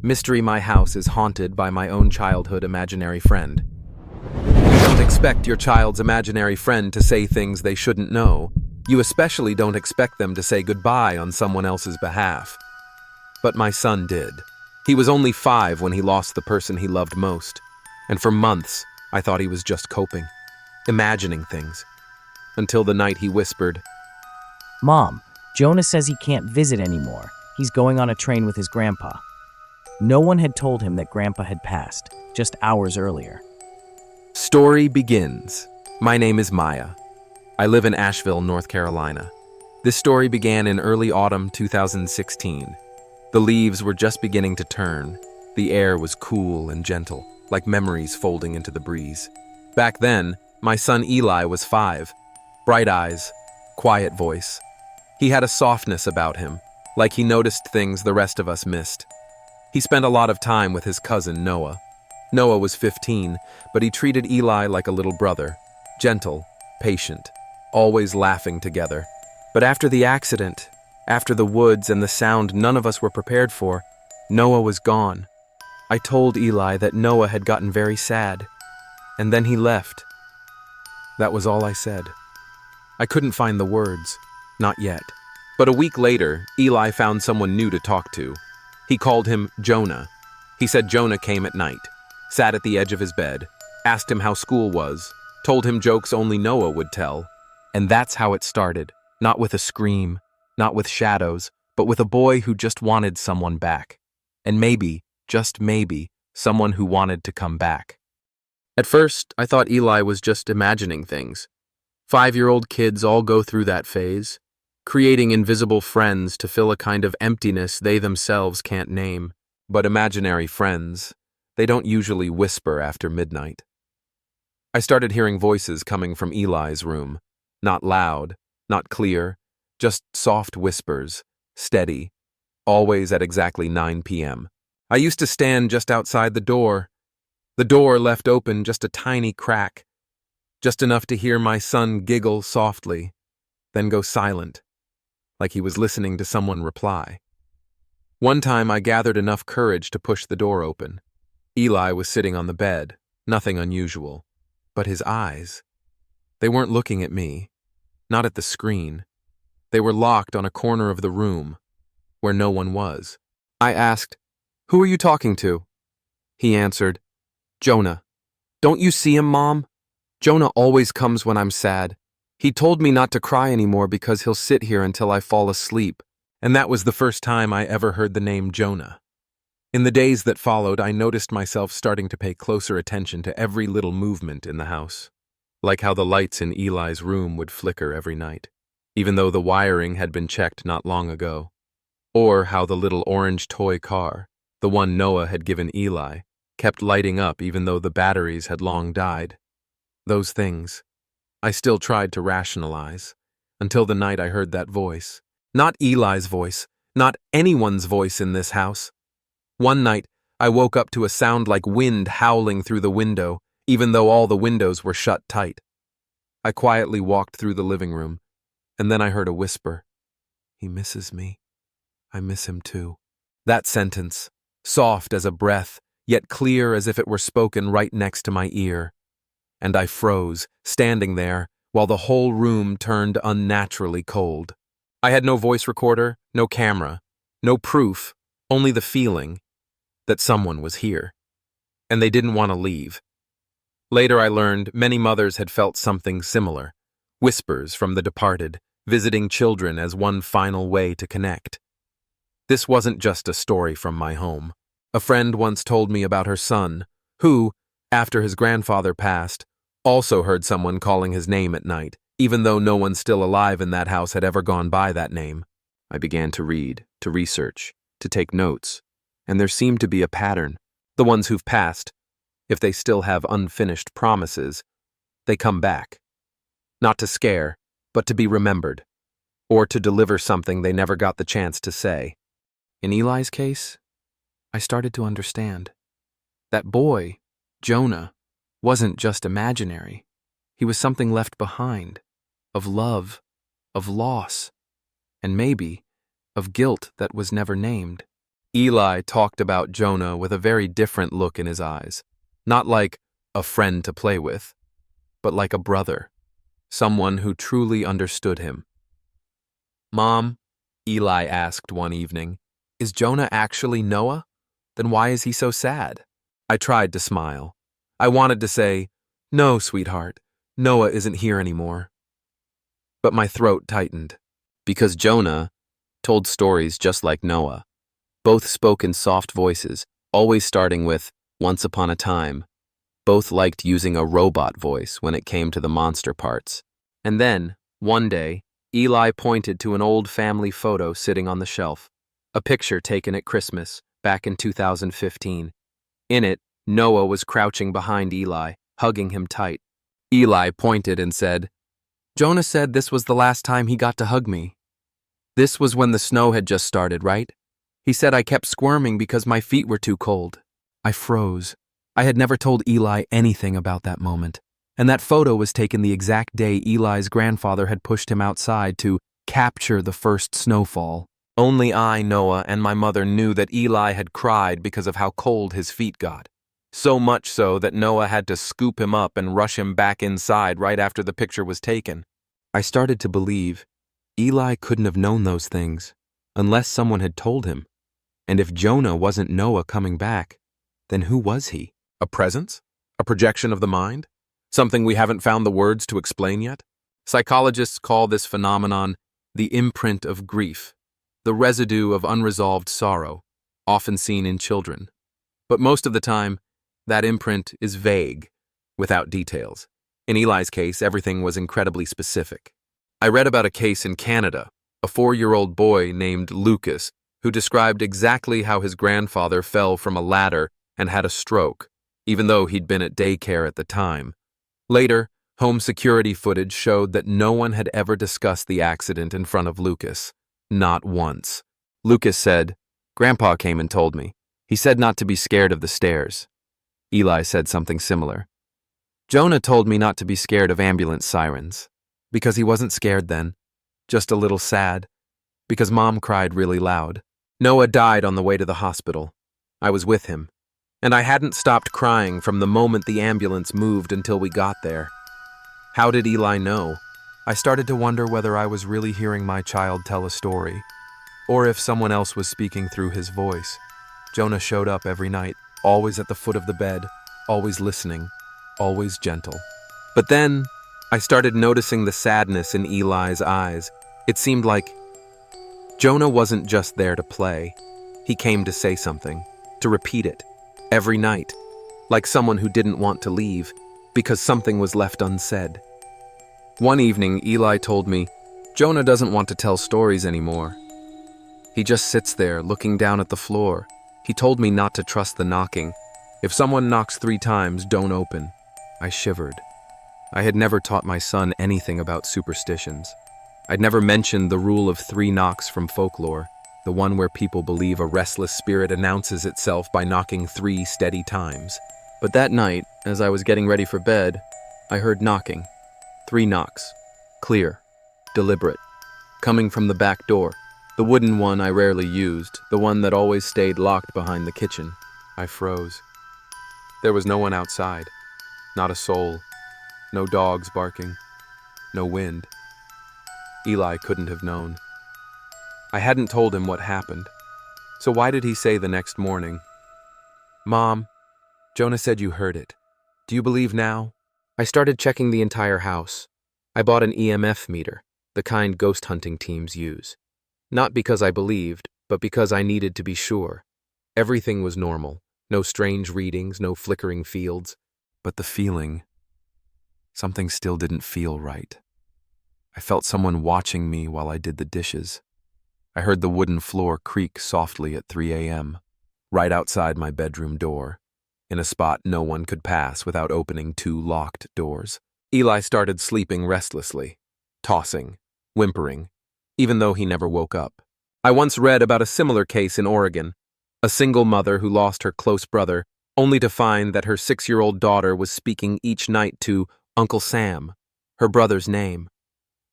Mystery My House is haunted by my own childhood imaginary friend. You don't expect your child's imaginary friend to say things they shouldn't know. You especially don't expect them to say goodbye on someone else's behalf. But my son did. He was only 5 when he lost the person he loved most. And for months, I thought he was just coping, imagining things. Until the night he whispered, "Mom, Jonah says he can't visit anymore. He's going on a train with his grandpa." No one had told him that grandpa had passed, just hours earlier. Story begins. My name is Maya. I live in Asheville, North Carolina. This story began in early autumn 2016. The leaves were just beginning to turn. The air was cool and gentle, like memories folding into the breeze. Back then, my son Eli was 5. Bright eyes, quiet voice. He had a softness about him, like he noticed things the rest of us missed. He spent a lot of time with his cousin Noah. Noah was 15, but he treated Eli like a little brother, gentle, patient, always laughing together. But after the accident, after the woods and the sound none of us were prepared for, Noah was gone. I told Eli that Noah had gotten very sad, and then he left. That was all I said. I couldn't find the words, not yet. But a week later, Eli found someone new to talk to. He called him Jonah. He said Jonah came at night, sat at the edge of his bed, asked him how school was, told him jokes only Noah would tell. And that's how it started, not with a scream, not with shadows, but with a boy who just wanted someone back. And maybe, just maybe, someone who wanted to come back. At first, I thought Eli was just imagining things. 5-year-old kids all go through that phase, creating invisible friends to fill a kind of emptiness they themselves can't name. But imaginary friends, they don't usually whisper after midnight. I started hearing voices coming from Eli's room. Not loud, not clear, just soft whispers, steady, always at exactly 9 p.m. I used to stand just outside the door left open just a tiny crack, just enough to hear my son giggle softly, then go silent, like he was listening to someone reply. One time I gathered enough courage to push the door open. Eli was sitting on the bed, nothing unusual, but his eyes, they weren't looking at me, not at the screen. They were locked on a corner of the room, where no one was. I asked, "Who are you talking to?" He answered, "Jonah. Don't you see him, Mom? Jonah always comes when I'm sad. He told me not to cry anymore because he'll sit here until I fall asleep." And that was the first time I ever heard the name Jonah. In the days that followed, I noticed myself starting to pay closer attention to every little movement in the house, like how the lights in Eli's room would flicker every night, even though the wiring had been checked not long ago, or how the little orange toy car, the one Noah had given Eli, kept lighting up even though the batteries had long died. Those things, I still tried to rationalize, until the night I heard that voice. Not Eli's voice, not anyone's voice in this house. One night, I woke up to a sound like wind howling through the window, even though all the windows were shut tight. I quietly walked through the living room, and then I heard a whisper. "He misses me. I miss him too." That sentence, soft as a breath, yet clear as if it were spoken right next to my ear. And I froze, standing there, while the whole room turned unnaturally cold. I had no voice recorder, no camera, no proof, only the feeling that someone was here. And they didn't want to leave. Later I learned many mothers had felt something similar, whispers from the departed, visiting children as one final way to connect. This wasn't just a story from my home. A friend once told me about her son, who, after his grandfather passed, also heard someone calling his name at night, even though no one still alive in that house had ever gone by that name. I began to read, to research, to take notes, and there seemed to be a pattern. The ones who've passed, if they still have unfinished promises, they come back. Not to scare, but to be remembered, or to deliver something they never got the chance to say. In Eli's case, I started to understand. That boy, Jonah, wasn't just imaginary. He was something left behind, of love, of loss, and maybe of guilt that was never named. Eli talked about Jonah with a very different look in his eyes. Not like a friend to play with, but like a brother, someone who truly understood him. "Mom," Eli asked one evening, "is Jonah actually Noah? Then why is he so sad?" I tried to smile. I wanted to say, "No, sweetheart, Noah isn't here anymore." But my throat tightened, because Jonah told stories just like Noah. Both spoke in soft voices, always starting with, "Once upon a time." Both liked using a robot voice when it came to the monster parts. And then, one day, Eli pointed to an old family photo sitting on the shelf, a picture taken at Christmas, back in 2015. In it, Noah was crouching behind Eli, hugging him tight. Eli pointed and said, "Jonah said this was the last time he got to hug me. This was when the snow had just started, right? He said I kept squirming because my feet were too cold." I froze. I had never told Eli anything about that moment, and that photo was taken the exact day Eli's grandfather had pushed him outside to capture the first snowfall. Only I, Noah, and my mother knew that Eli had cried because of how cold his feet got. So much so that Noah had to scoop him up and rush him back inside right after the picture was taken. I started to believe Eli couldn't have known those things unless someone had told him. And if Jonah wasn't Noah coming back, then who was he? A presence? A projection of the mind? Something we haven't found the words to explain yet? Psychologists call this phenomenon the imprint of grief, the residue of unresolved sorrow, often seen in children. But most of the time, that imprint is vague, without details. In Eli's case, everything was incredibly specific. I read about a case in Canada, a 4-year-old boy named Lucas, who described exactly how his grandfather fell from a ladder and had a stroke, even though he'd been at daycare at the time. Later, home security footage showed that no one had ever discussed the accident in front of Lucas. Not once. Lucas said, "Grandpa came and told me. He said not to be scared of the stairs." Eli said something similar. "Jonah told me not to be scared of ambulance sirens, because he wasn't scared then, just a little sad, because Mom cried really loud." Noah died on the way to the hospital. I was with him, and I hadn't stopped crying from the moment the ambulance moved until we got there. How did Eli know? I started to wonder whether I was really hearing my child tell a story, or if someone else was speaking through his voice. Jonah showed up every night, always at the foot of the bed, always listening, always gentle. But then, I started noticing the sadness in Eli's eyes. It seemed like Jonah wasn't just there to play. He came to say something, to repeat it, every night, like someone who didn't want to leave, because something was left unsaid. One evening, Eli told me, "Jonah doesn't want to tell stories anymore. He just sits there, looking down at the floor. He told me not to trust the knocking. If someone knocks 3 times, don't open." I shivered. I had never taught my son anything about superstitions. I'd never mentioned the rule of 3 knocks from folklore, the one where people believe a restless spirit announces itself by knocking 3 steady times. But that night, as I was getting ready for bed, I heard knocking. 3 knocks. Clear. Deliberate. Coming from the back door. The wooden one I rarely used, the one that always stayed locked behind the kitchen. I froze. There was no one outside. Not a soul. No dogs barking. No wind. Eli couldn't have known. I hadn't told him what happened. So why did he say the next morning, "Mom, Jonah said you heard it. Do you believe now?" I started checking the entire house. I bought an EMF meter, the kind ghost hunting teams use. Not because I believed, but because I needed to be sure. Everything was normal. No strange readings, no flickering fields. But the feeling, something still didn't feel right. I felt someone watching me while I did the dishes. I heard the wooden floor creak softly at 3 a.m., right outside my bedroom door, in a spot no one could pass without opening 2 locked doors. Eli started sleeping restlessly, tossing, whimpering, even though he never woke up. I once read about a similar case in Oregon, a single mother who lost her close brother, only to find that her 6-year-old daughter was speaking each night to Uncle Sam, her brother's name.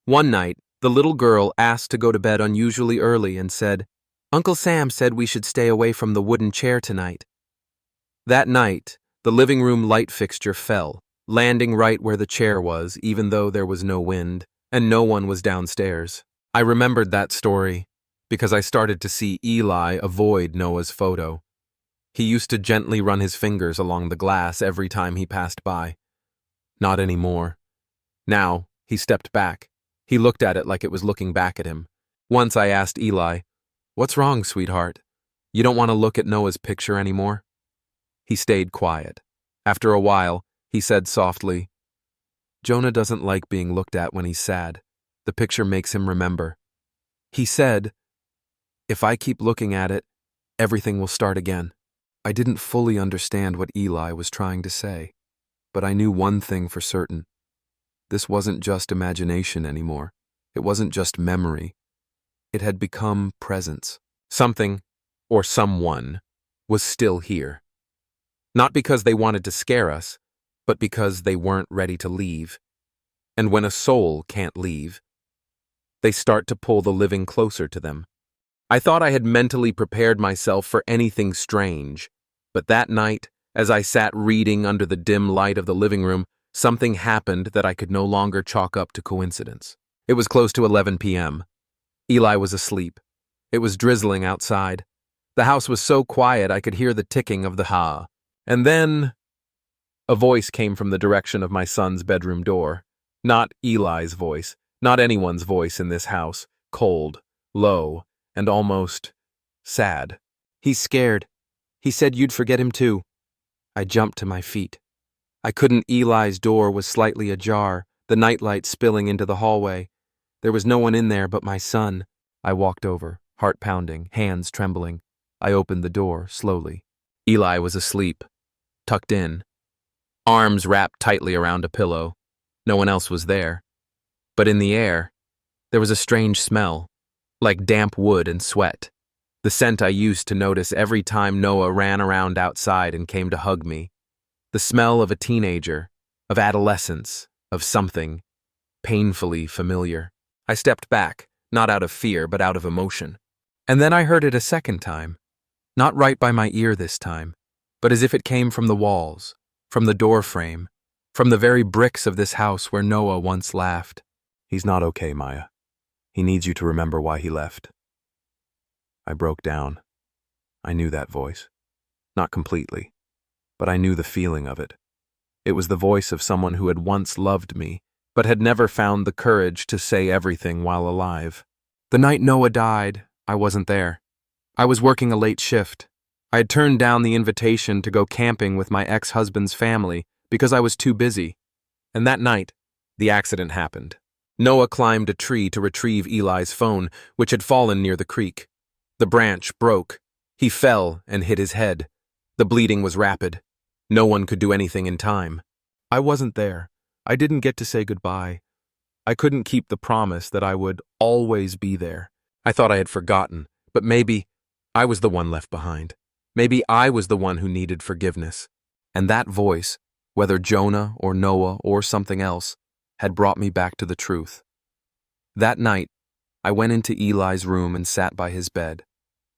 One night, the little girl asked to go to bed unusually early and said, Uncle Sam said we should stay away from the wooden chair tonight. That night, the living room light fixture fell, landing right where the chair was, even though there was no wind, and no one was downstairs. I remembered that story because I started to see Eli avoid Noah's photo. He used to gently run his fingers along the glass every time he passed by. Not anymore. Now, he stepped back. He looked at it like it was looking back at him. Once I asked Eli, "What's wrong, sweetheart? You don't want to look at Noah's picture anymore?" He stayed quiet. After a while, he said softly, "Jonah doesn't like being looked at when he's sad. The picture makes him remember." He said, "If I keep looking at it, everything will start again." I didn't fully understand what Eli was trying to say, but I knew one thing for certain. This wasn't just imagination anymore. It wasn't just memory. It had become presence. Something, or someone, was still here. Not because they wanted to scare us, but because they weren't ready to leave. And when a soul can't leave, they start to pull the living closer to them. I thought I had mentally prepared myself for anything strange, but that night, as I sat reading under the dim light of the living room, something happened that I could no longer chalk up to coincidence. It was close to 11 p.m. Eli was asleep. It was drizzling outside. The house was so quiet I could hear the ticking of the ha. And then a voice came from the direction of my son's bedroom door. Not Eli's voice, not anyone's voice in this house, cold, low, and almost sad. "He's scared. He said you'd forget him too." I jumped to my feet. I couldn't. Eli's door was slightly ajar, the nightlight spilling into the hallway. There was no one in there but my son. I walked over, heart pounding, hands trembling. I opened the door slowly. Eli was asleep, tucked in, arms wrapped tightly around a pillow. No one else was there. But in the air, there was a strange smell, like damp wood and sweat. The scent I used to notice every time Noah ran around outside and came to hug me. The smell of a teenager, of adolescence, of something painfully familiar. I stepped back, not out of fear, but out of emotion. And then I heard it a second time, not right by my ear this time, but as if it came from the walls, from the door frame, from the very bricks of this house where Noah once laughed. "He's not okay, Maya. He needs you to remember why he left." I broke down. I knew that voice. Not completely, but I knew the feeling of it. It was the voice of someone who had once loved me, but had never found the courage to say everything while alive. The night Noah died, I wasn't there. I was working a late shift. I had turned down the invitation to go camping with my ex-husband's family because I was too busy. And that night, the accident happened. Noah climbed a tree to retrieve Eli's phone, which had fallen near the creek. The branch broke. He fell and hit his head. The bleeding was rapid. No one could do anything in time. I wasn't there. I didn't get to say goodbye. I couldn't keep the promise that I would always be there. I thought I had forgotten, but maybe I was the one left behind. Maybe I was the one who needed forgiveness. And that voice, whether Jonah or Noah or something else, had brought me back to the truth. That night, I went into Eli's room and sat by his bed.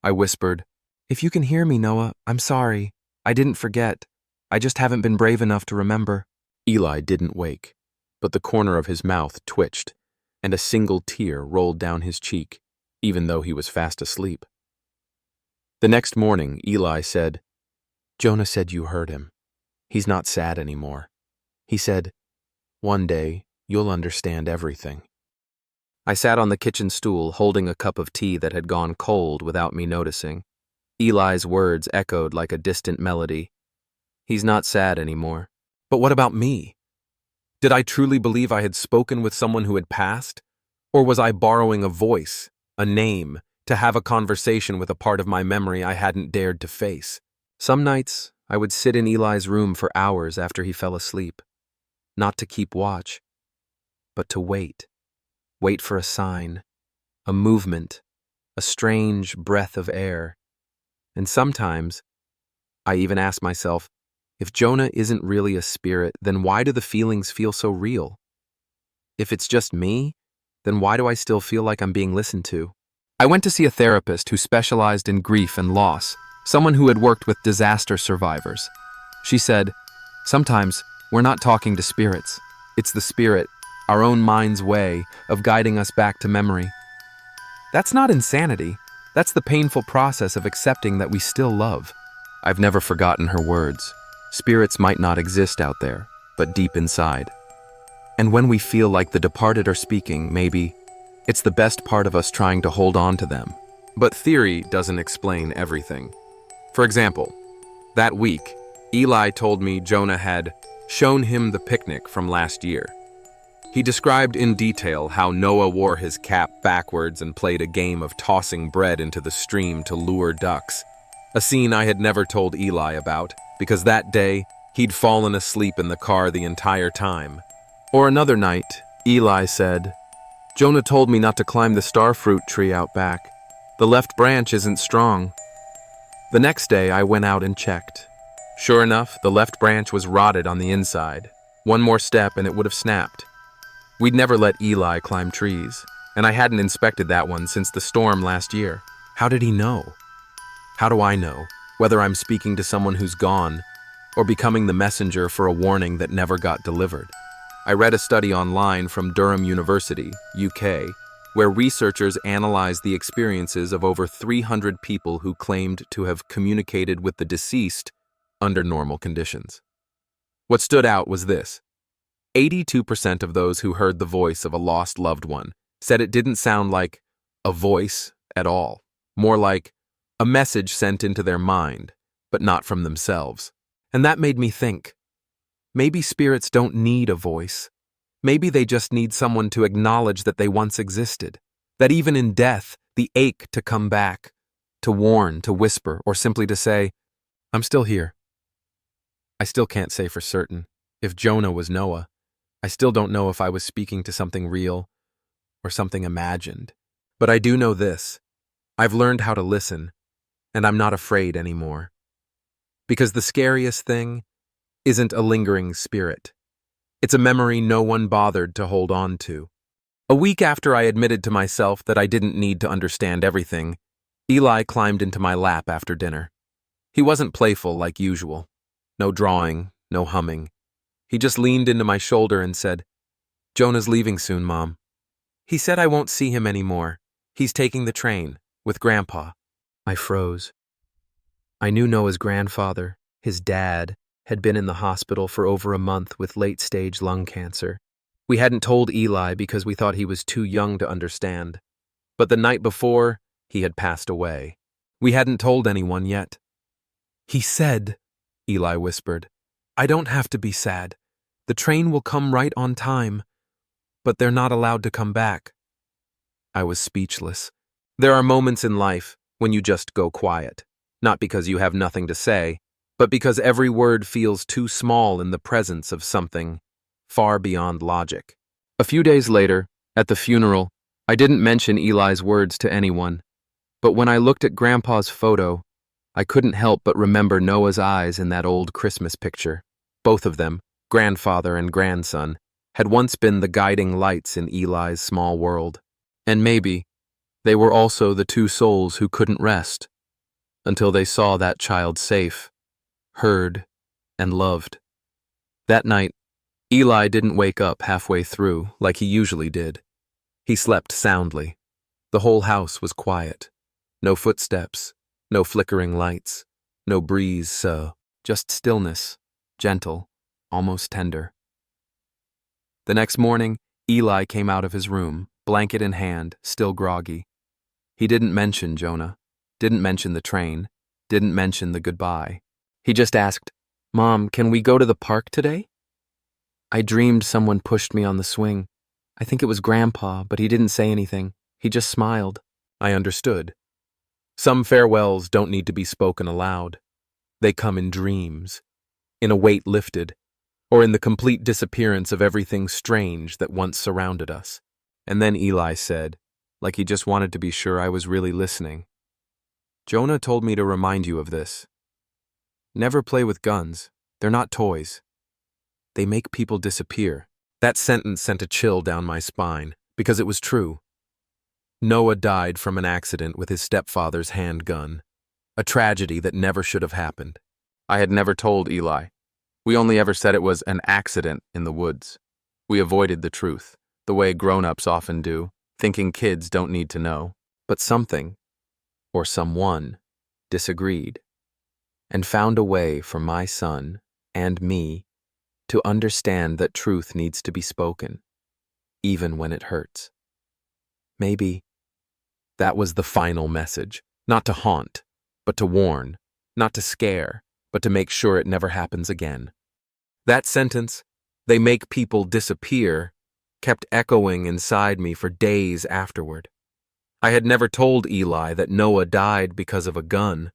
I whispered, "If you can hear me, Noah, I'm sorry. I didn't forget. I just haven't been brave enough to remember." Eli didn't wake, but the corner of his mouth twitched, and a single tear rolled down his cheek, even though he was fast asleep. The next morning, Eli said, "Jonah said you heard him. He's not sad anymore. He said, 'One day, you'll understand everything.'" I sat on the kitchen stool holding a cup of tea that had gone cold without me noticing. Eli's words echoed like a distant melody. He's not sad anymore. But what about me? Did I truly believe I had spoken with someone who had passed? Or was I borrowing a voice, a name, to have a conversation with a part of my memory I hadn't dared to face? Some nights, I would sit in Eli's room for hours after he fell asleep. Not to keep watch, but to wait. Wait for a sign, a movement, a strange breath of air. And sometimes, I even ask myself, if Jonah isn't really a spirit, then why do the feelings feel so real? If it's just me, then why do I still feel like I'm being listened to? I went to see a therapist who specialized in grief and loss, someone who had worked with disaster survivors. She said, "Sometimes we're not talking to spirits. It's the spirit, our own mind's way of guiding us back to memory." That's not insanity. That's the painful process of accepting that we still love. I've never forgotten her words. Spirits might not exist out there, but deep inside. And when we feel like the departed are speaking, maybe it's the best part of us trying to hold on to them. But theory doesn't explain everything. For example, that week, Eli told me Jonah had shown him the picnic from last year. He described in detail how Noah wore his cap backwards and played a game of tossing bread into the stream to lure ducks, a scene I had never told Eli about, because that day he'd fallen asleep in the car the entire time. Or another night, Eli said, "Jonah told me not to climb the starfruit tree out back. The left branch isn't strong." The next day I went out and checked. Sure enough, the left branch was rotted on the inside. One more step and it would have snapped. We'd never let Eli climb trees, and I hadn't inspected that one since the storm last year. How did he know? How do I know whether I'm speaking to someone who's gone or becoming the messenger for a warning that never got delivered? I read a study online from Durham University, UK, where researchers analyzed the experiences of over 300 people who claimed to have communicated with the deceased under normal conditions. What stood out was this: 82% of those who heard the voice of a lost loved one said it didn't sound like a voice at all, more like a message sent into their mind, but not from themselves. And that made me think, maybe spirits don't need a voice. Maybe they just need someone to acknowledge that they once existed, that even in death, the ache to come back, to warn, to whisper, or simply to say, "I'm still here." I still can't say for certain. If Jonah was Noah, I still don't know if I was speaking to something real or something imagined. But I do know this: I've learned how to listen, and I'm not afraid anymore. Because the scariest thing isn't a lingering spirit. It's a memory no one bothered to hold on to. A week after I admitted to myself that I didn't need to understand everything, Eli climbed into my lap after dinner. He wasn't playful like usual. No drawing, no humming. He just leaned into my shoulder and said, "Jonah's leaving soon, Mom. He said I won't see him anymore. He's taking the train with Grandpa." I froze. I knew Noah's grandfather, his dad, had been in the hospital for over a month with late-stage lung cancer. We hadn't told Eli because we thought he was too young to understand. But the night before, he had passed away. We hadn't told anyone yet. "He said," Eli whispered, "I don't have to be sad. The train will come right on time, but they're not allowed to come back." I was speechless. There are moments in life when you just go quiet, not because you have nothing to say, but because every word feels too small in the presence of something far beyond logic. A few days later, at the funeral, I didn't mention Eli's words to anyone, but when I looked at Grandpa's photo, I couldn't help but remember Noah's eyes in that old Christmas picture. Both of them, grandfather and grandson, had once been the guiding lights in Eli's small world. And maybe they were also the two souls who couldn't rest until they saw that child safe, heard, and loved. That night, Eli didn't wake up halfway through like he usually did. He slept soundly. The whole house was quiet. No footsteps, no flickering lights, no breeze, just stillness, gentle, almost tender. The next morning, Eli came out of his room, blanket in hand, still groggy. He didn't mention Jonah, didn't mention the train, didn't mention the goodbye. He just asked, "Mom, can we go to the park today?" I dreamed someone pushed me on the swing. I think it was Grandpa, but he didn't say anything. He just smiled. I understood. Some farewells don't need to be spoken aloud. They come in dreams, in a weight lifted, or in the complete disappearance of everything strange that once surrounded us. And then Eli said, like he just wanted to be sure I was really listening, "Jonah told me to remind you of this. Never play with guns. They're not toys. They make people disappear." That sentence sent a chill down my spine, because it was true. Noah died from an accident with his stepfather's handgun, a tragedy that never should have happened. I had never told Eli. We only ever said it was an accident in the woods. We avoided the truth, the way grown-ups often do, thinking kids don't need to know. But something, or someone, disagreed, and found a way for my son and me to understand that truth needs to be spoken, even when it hurts. Maybe that was the final message, not to haunt, but to warn, not to scare, but to make sure it never happens again. That sentence, "They make people disappear," kept echoing inside me for days afterward. I had never told Eli that Noah died because of a gun.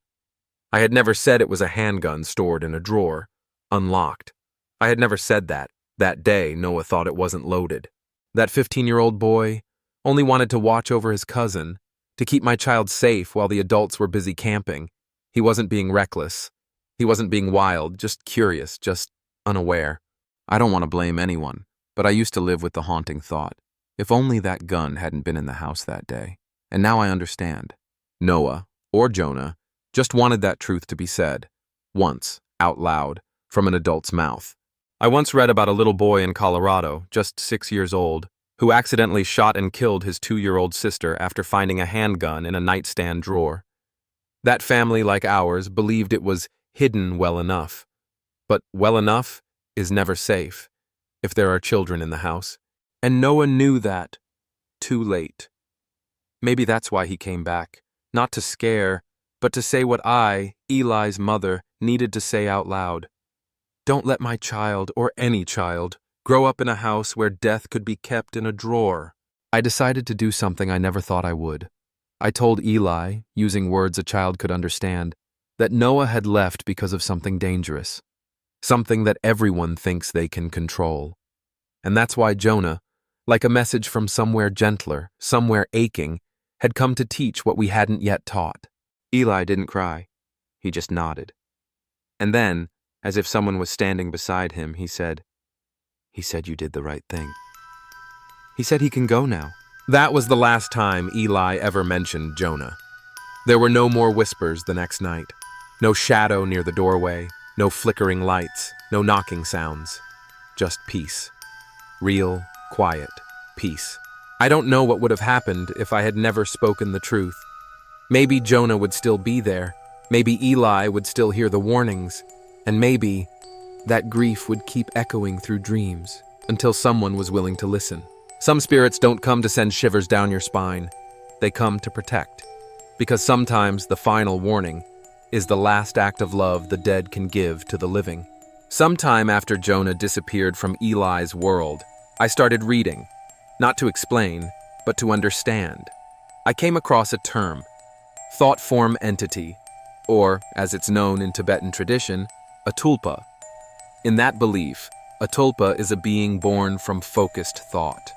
I had never said it was a handgun stored in a drawer, unlocked. I had never said that. That day, Noah thought it wasn't loaded. That 15-year-old boy only wanted to watch over his cousin, to keep my child safe while the adults were busy camping. He wasn't being reckless. He wasn't being wild, just curious, just unaware. I don't want to blame anyone, but I used to live with the haunting thought, if only that gun hadn't been in the house that day. And now I understand. Noah, or Jonah, just wanted that truth to be said, once, out loud, from an adult's mouth. I once read about a little boy in Colorado, just 6 years old, who accidentally shot and killed his 2-year-old sister after finding a handgun in a nightstand drawer. That family, like ours, believed it was hidden well enough. But well enough is never safe, if there are children in the house. And Noah knew that, too late. Maybe that's why he came back, not to scare, but to say what I, Eli's mother, needed to say out loud. Don't let my child, or any child, grow up in a house where death could be kept in a drawer. I decided to do something I never thought I would. I told Eli, using words a child could understand, that Noah had left because of something dangerous, something that everyone thinks they can control. And that's why Jonah, like a message from somewhere gentler, somewhere aching, had come to teach what we hadn't yet taught. Eli didn't cry. He just nodded. And then, as if someone was standing beside him, he said you did the right thing. He said he can go now. That was the last time Eli ever mentioned Jonah. There were no more whispers the next night. No shadow near the doorway, no flickering lights, no knocking sounds. Just peace. Real, quiet peace. I don't know what would have happened if I had never spoken the truth. Maybe Jonah would still be there. Maybe Eli would still hear the warnings. And maybe that grief would keep echoing through dreams until someone was willing to listen. Some spirits don't come to send shivers down your spine. They come to protect. Because sometimes the final warning is the last act of love the dead can give to the living. Sometime after Jonah disappeared from Eli's world, I started reading, not to explain, but to understand. I came across a term, thought form entity, or, as it's known in Tibetan tradition, a tulpa. In that belief, a tulpa is a being born from focused thought.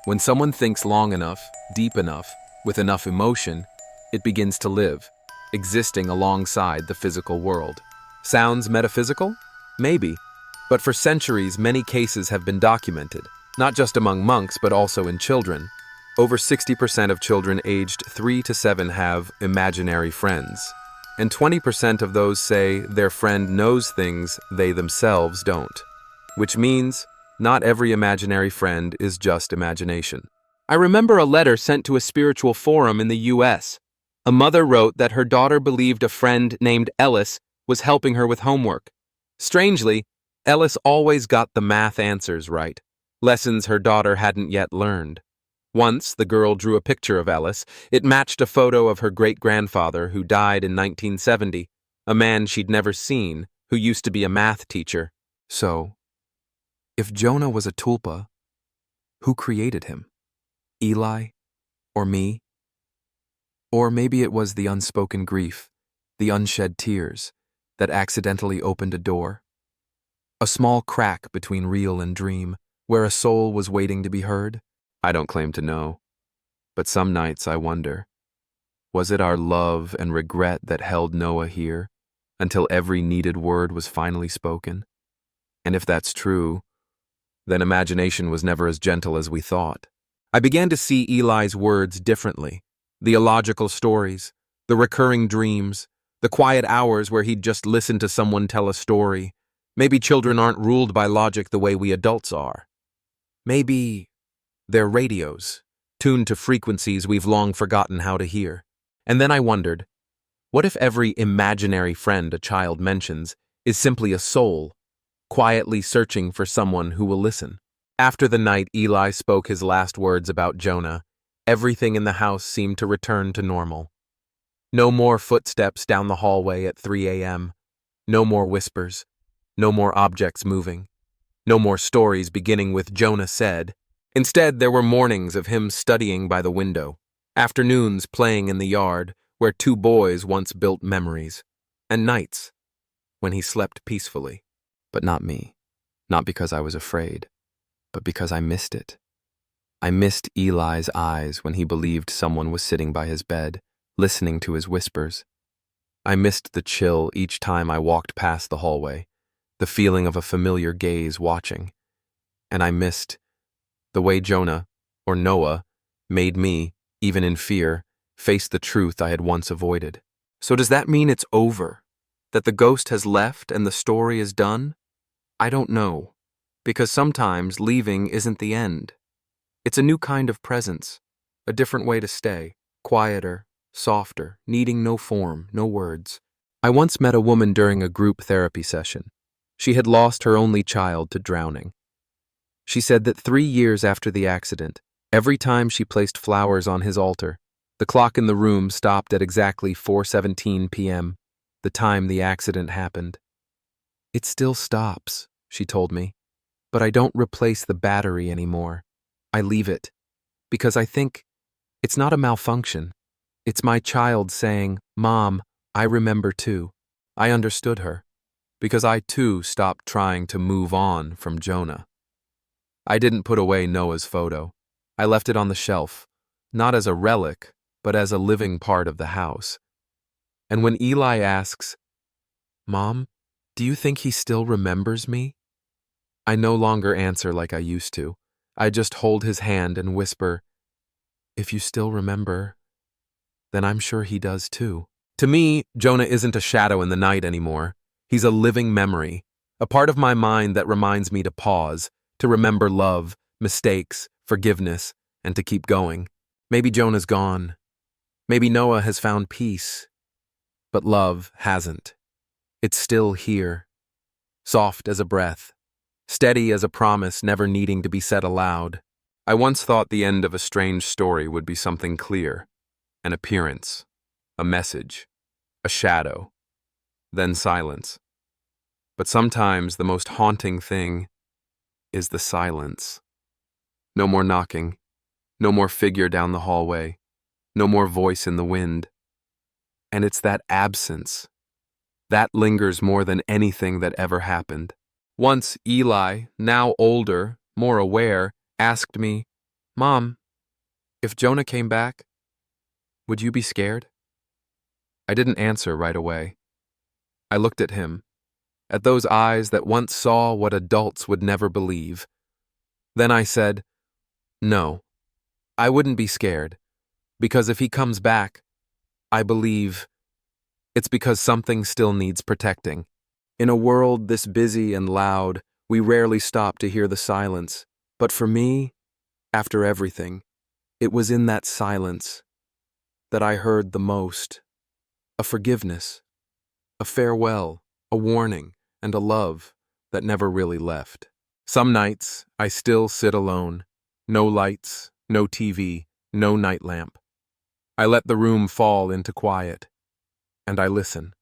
When someone thinks long enough, deep enough, with enough emotion, it begins to live, existing alongside the physical world. Sounds metaphysical? Maybe. But for centuries, many cases have been documented, not just among monks, but also in children. Over 60% of children aged 3 to 7 have imaginary friends. And 20% of those say their friend knows things they themselves don't. Which means not every imaginary friend is just imagination. I remember a letter sent to a spiritual forum in the US. A mother wrote that her daughter believed a friend named Ellis was helping her with homework. Strangely, Ellis always got the math answers right, lessons her daughter hadn't yet learned. Once, the girl drew a picture of Ellis. It matched a photo of her great-grandfather who died in 1970, a man she'd never seen, who used to be a math teacher. So, if Jonah was a tulpa, who created him? Eli? Or me? Or maybe it was the unspoken grief, the unshed tears, that accidentally opened a door? A small crack between real and dream, where a soul was waiting to be heard? I don't claim to know, but some nights I wonder, was it our love and regret that held Noah here until every needed word was finally spoken? And if that's true, then imagination was never as gentle as we thought. I began to see Eli's words differently. The illogical stories, the recurring dreams, the quiet hours where he'd just listen to someone tell a story. Maybe children aren't ruled by logic the way we adults are. Maybe they're radios, tuned to frequencies we've long forgotten how to hear. And then I wondered, what if every imaginary friend a child mentions is simply a soul, quietly searching for someone who will listen? After the night Eli spoke his last words about Jonah, everything in the house seemed to return to normal. No more footsteps down the hallway at 3 a.m., no more whispers, no more objects moving, no more stories beginning with Jonah said. Instead, there were mornings of him studying by the window, afternoons playing in the yard where two boys once built memories, and nights when he slept peacefully. But not me, not because I was afraid, but because I missed it. I missed Eli's eyes when he believed someone was sitting by his bed, listening to his whispers. I missed the chill each time I walked past the hallway, the feeling of a familiar gaze watching. And I missed the way Jonah, or Noah, made me, even in fear, face the truth I had once avoided. So does that mean it's over? That the ghost has left and the story is done? I don't know, because sometimes leaving isn't the end. It's a new kind of presence, a different way to stay, quieter, softer, needing no form, no words. I once met a woman during a group therapy session. She had lost her only child to drowning. She said that 3 years after the accident, every time she placed flowers on his altar, the clock in the room stopped at exactly 4:17 p.m., the time the accident happened. It still stops, she told me, but I don't replace the battery anymore. I leave it, because I think it's not a malfunction. It's my child saying, "Mom, I remember too." I understood her, because I too stopped trying to move on from Jonah. I didn't put away Noah's photo. I left it on the shelf, not as a relic, but as a living part of the house. And when Eli asks, "Mom, do you think he still remembers me?" I no longer answer like I used to. I just hold his hand and whisper, "If you still remember, then I'm sure he does too." To me, Jonah isn't a shadow in the night anymore. He's a living memory, a part of my mind that reminds me to pause, to remember love, mistakes, forgiveness, and to keep going. Maybe Jonah's gone. Maybe Noah has found peace. But love hasn't. It's still here, soft as a breath, steady as a promise never needing to be said aloud. I once thought the end of a strange story would be something clear, an appearance, a message, a shadow, then silence. But sometimes the most haunting thing is the silence. No more knocking, no more figure down the hallway, no more voice in the wind. And it's that absence that lingers more than anything that ever happened. Once Eli, now older, more aware, asked me, "Mom, if Jonah came back, would you be scared?" I didn't answer right away. I looked at him, at those eyes that once saw what adults would never believe. Then I said, "No, I wouldn't be scared, because if he comes back, I believe it's because something still needs protecting. In a world this busy and loud, we rarely stop to hear the silence. But for me, after everything, it was in that silence that I heard the most. A forgiveness, a farewell, a warning, and a love that never really left. Some nights, I still sit alone. No lights, no TV, no night lamp. I let the room fall into quiet, and I listen.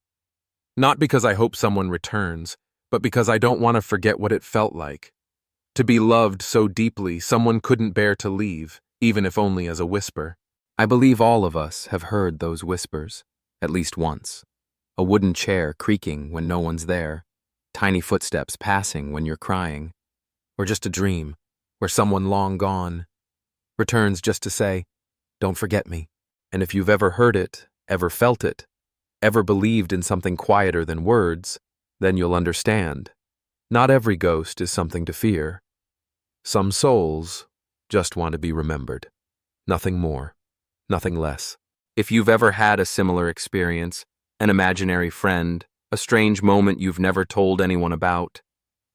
Not because I hope someone returns, but because I don't want to forget what it felt like. To be loved so deeply someone couldn't bear to leave, even if only as a whisper. I believe all of us have heard those whispers, at least once. A wooden chair creaking when no one's there, tiny footsteps passing when you're crying, or just a dream where someone long gone returns just to say, "Don't forget me." And if you've ever heard it, ever felt it, ever believed in something quieter than words, then you'll understand. Not every ghost is something to fear. Some souls just want to be remembered. Nothing more, nothing less. If you've ever had a similar experience, an imaginary friend, a strange moment you've never told anyone about,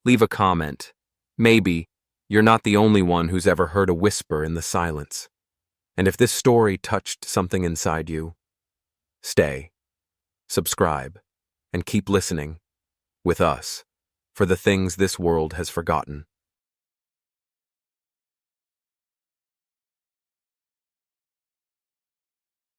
leave a comment. Maybe you're not the only one who's ever heard a whisper in the silence. And if this story touched something inside you, stay, subscribe, and keep listening with us for the things this world has forgotten.